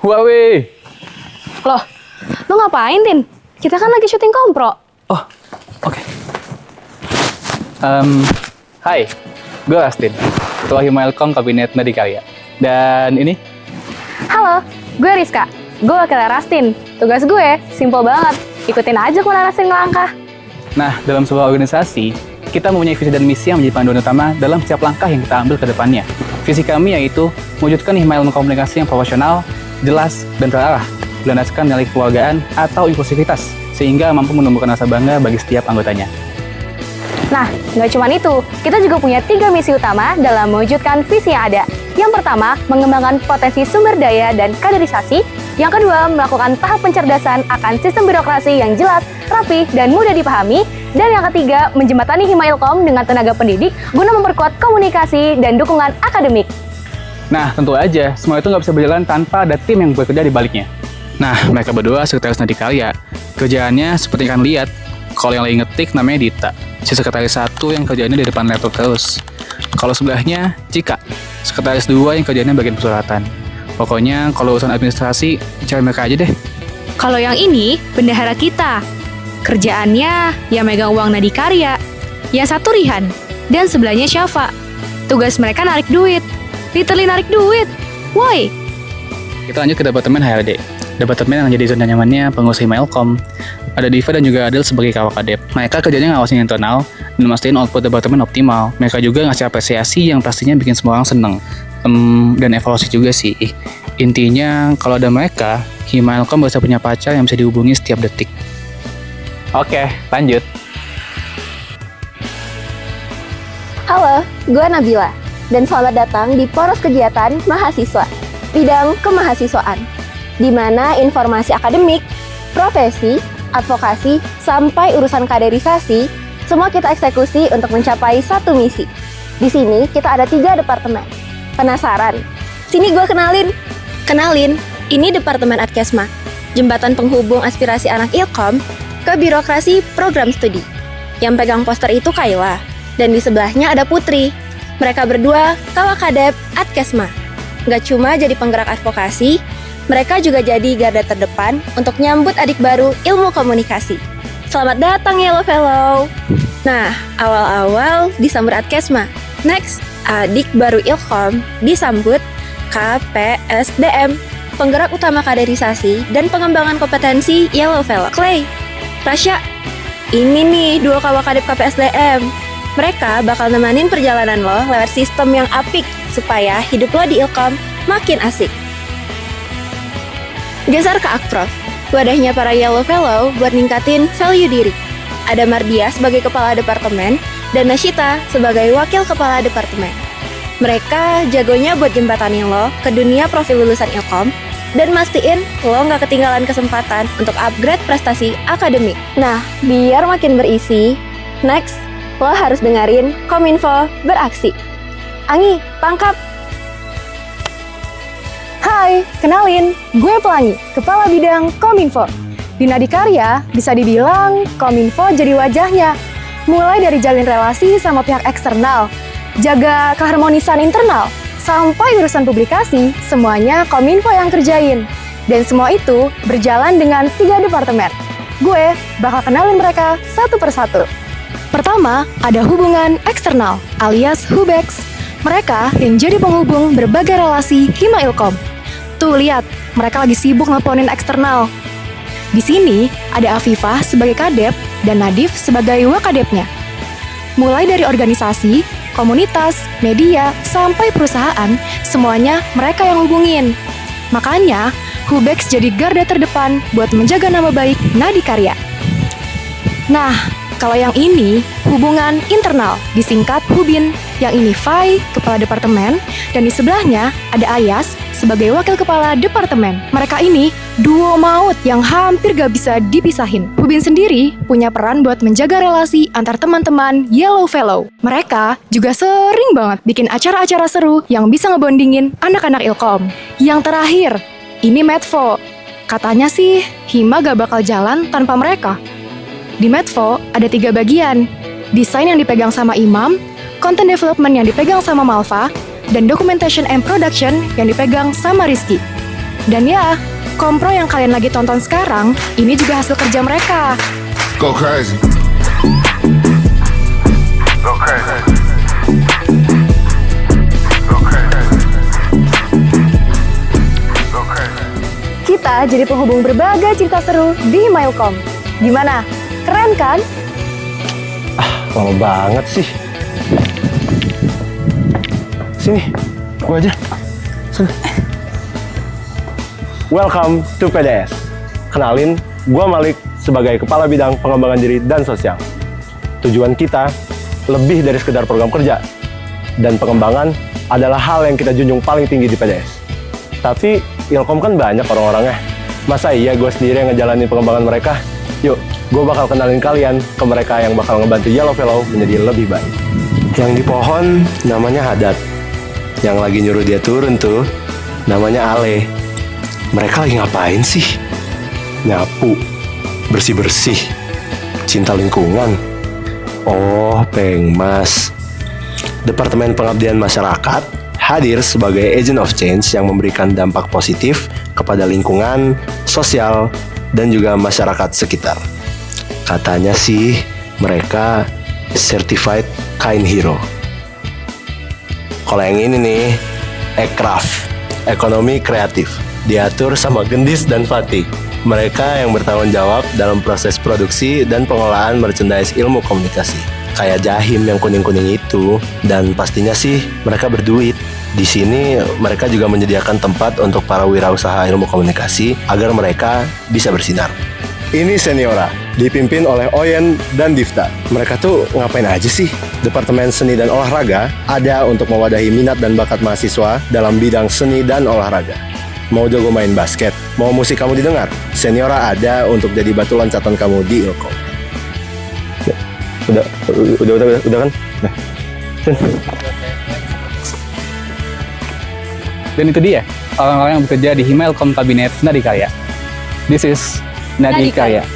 Huawei. Loh, lu ngapain, Tin? Kita kan lagi syuting kompro. Oh, oke. Hai, gue Rastin, Ketua Himailkom Kabinet Nadikaria. Dan ini? Halo, gue Rizka. Gue wakilnya Rastin. Tugas gue simple banget. Ikutin aja kemana Rastin ngelangkah. Nah, dalam sebuah organisasi, kita mempunyai visi dan misi yang menjadi panduan utama dalam setiap langkah yang kita ambil ke depannya. Visi kami yaitu mewujudkan Himailkom komunikasi yang profesional, jelas, dan terarah, berlandaskan nilai kekeluargaan atau inklusivitas, sehingga mampu menumbuhkan rasa bangga bagi setiap anggotanya. Nah, nggak cuma itu, kita juga punya 3 misi utama dalam mewujudkan visi yang ada. Yang pertama, mengembangkan potensi sumber daya dan kaderisasi. Yang kedua, melakukan tahap pencerdasan akan sistem birokrasi yang jelas, rapi, dan mudah dipahami. Dan yang ketiga, menjembatani Himailkom dengan tenaga pendidik guna memperkuat komunikasi dan dukungan akademik. Nah, tentu aja, semua itu nggak bisa berjalan tanpa ada tim yang bekerja di baliknya. Nah, mereka berdua sekretaris Nadikaria. Kerjaannya seperti yang kalian lihat. Kalau yang lagi ngetik namanya Dita, si sekretaris 1 yang kerjaannya di depan laptop terus. Kalau sebelahnya Cika, sekretaris 2 yang kerjaannya bagian persuratan. Pokoknya kalau urusan administrasi, cari mereka aja deh. Kalau yang ini, bendahara kita. Kerjaannya ya megang uang Nadikaria. Yang satu Rihan, dan sebelahnya Syafa. Tugas mereka narik duit. Literally narik duit. Woi! Kita lanjut ke Departemen HRD. Departemen yang jadi zona nyamannya pengurus Himailkom. Ada Diva dan juga Adel sebagai Kawakadep. Mereka kerjanya ngawasin internal dan mastiin output departemen optimal. Mereka juga ngasih apresiasi yang pastinya bikin semua orang seneng. Dan evaluasi juga sih. Intinya, kalau ada mereka, Himailkom bisa punya pacar yang bisa dihubungi setiap detik. Oke, lanjut. Halo, gue Nabila. Dan selamat datang di Poros Kegiatan Mahasiswa, bidang kemahasiswaan, di mana informasi akademik, profesi, advokasi, sampai urusan kaderisasi, semua kita eksekusi untuk mencapai satu misi. Di sini kita ada 3 departemen. Penasaran? Sini gue kenalin. Kenalin, ini Departemen Adkesma, jembatan penghubung aspirasi anak Ilkom ke birokrasi program studi. Yang pegang poster itu Kayla, dan di sebelahnya ada Putri. Mereka berdua Kawakadep Adkesma. Gak cuma jadi penggerak advokasi, mereka juga jadi garda terdepan untuk nyambut adik baru ilmu komunikasi. Selamat datang Yellow Fellow. Nah, awal-awal disambut Adkesma. Next, adik baru Ilkom disambut KPSDM, penggerak utama kaderisasi dan pengembangan kompetensi Yellow Fellow. Clay, Rasya, ini nih 2 Kawakadep KPSDM. Mereka bakal nemenin perjalanan lo lewat sistem yang apik supaya hidup lo di Ilkom makin asik. Geser ke Akprof, wadahnya para Yellow Fellow buat ningkatin value diri. Ada Mardia sebagai kepala departemen dan Nashita sebagai wakil kepala departemen. Mereka jagonya buat jembatanin lo ke dunia profil lulusan Ilkom dan mastiin lo nggak ketinggalan kesempatan untuk upgrade prestasi akademik. Nah, biar makin berisi, next, lo harus dengerin Kominfo beraksi. Angi, tangkap! Hai, kenalin, gue Pelangi, Kepala Bidang Kominfo. Di Nadikaria, bisa dibilang Kominfo jadi wajahnya. Mulai dari jalin relasi sama pihak eksternal, jaga keharmonisan internal, sampai urusan publikasi, semuanya Kominfo yang kerjain. Dan semua itu berjalan dengan 3 departemen. Gue bakal kenalin mereka satu persatu. Pertama, ada hubungan eksternal, alias Hubex. Mereka yang jadi penghubung berbagai relasi Himailkom. Tuh, lihat, mereka lagi sibuk nelponin eksternal. Di sini, ada Afifah sebagai kadep dan Nadif sebagai wakadepnya. Mulai dari organisasi, komunitas, media, sampai perusahaan, semuanya mereka yang hubungin. Makanya, Hubex jadi garda terdepan buat menjaga nama baik Nadikaria. Nah, kalau yang ini, hubungan internal, disingkat Hubin. Yang ini Fai, kepala departemen, dan di sebelahnya ada Ayas sebagai wakil kepala departemen. Mereka ini duo maut yang hampir gak bisa dipisahin. Hubin sendiri punya peran buat menjaga relasi antar teman-teman Yellow Fellow. Mereka juga sering banget bikin acara-acara seru yang bisa ngebondingin anak-anak Ilkom. Yang terakhir, ini Medfo. Katanya sih, Hima gak bakal jalan tanpa mereka. Di Medfo ada 3 bagian, desain yang dipegang sama Imam, content development yang dipegang sama Malva, dan documentation and production yang dipegang sama Rizky. Dan ya, kompro yang kalian lagi tonton sekarang, ini juga hasil kerja mereka. Go crazy. Go crazy. Go crazy. Go crazy. Kita jadi penghubung berbagai cerita seru di Mailcom. Gimana? Keren kan? Lama banget sih. Sini, gua aja. Sini. Welcome to PDS. Kenalin, gua Malik sebagai Kepala Bidang Pengembangan Diri dan Sosial. Tujuan kita lebih dari sekedar program kerja. Dan pengembangan adalah hal yang kita junjung paling tinggi di PDS. Tapi Ilkom kan banyak orang-orangnya. Masa iya gue sendiri yang ngejalanin pengembangan mereka? Yuk, gue bakal kenalin kalian ke mereka yang bakal ngebantu Yellow Fellow menjadi lebih baik. Yang di pohon namanya Hadat. Yang lagi nyuruh dia turun tuh namanya Ale. Mereka lagi ngapain sih? Nyapu, bersih-bersih, cinta lingkungan. Oh, Pengmas. Departemen Pengabdian Masyarakat hadir sebagai agent of change yang memberikan dampak positif kepada lingkungan, sosial, dan juga masyarakat sekitar. Katanya sih mereka certified kind hero. Kalau yang ini nih, Ekraf, ekonomi kreatif, diatur sama Gendis dan Fatih. Mereka yang bertanggung jawab dalam proses produksi dan pengolahan merchandise ilmu komunikasi. Kayak Jahim yang kuning-kuning itu, dan pastinya sih mereka berduit. Di sini mereka juga menyediakan tempat untuk para wirausaha ilmu komunikasi agar mereka bisa bersinar. Ini Seniora, dipimpin oleh Oyen dan Difta. Mereka tuh ngapain aja sih? Departemen Seni dan Olahraga ada untuk mewadahi minat dan bakat mahasiswa dalam bidang seni dan olahraga. Mau jago main basket, mau musik kamu didengar, Seniora ada untuk jadi batu loncatan kamu di Ilkom. Udah kan? Nah. Dan itu dia, orang-orang yang bekerja di Himailcom Kabinet Nadikarya. This is Nadikarya.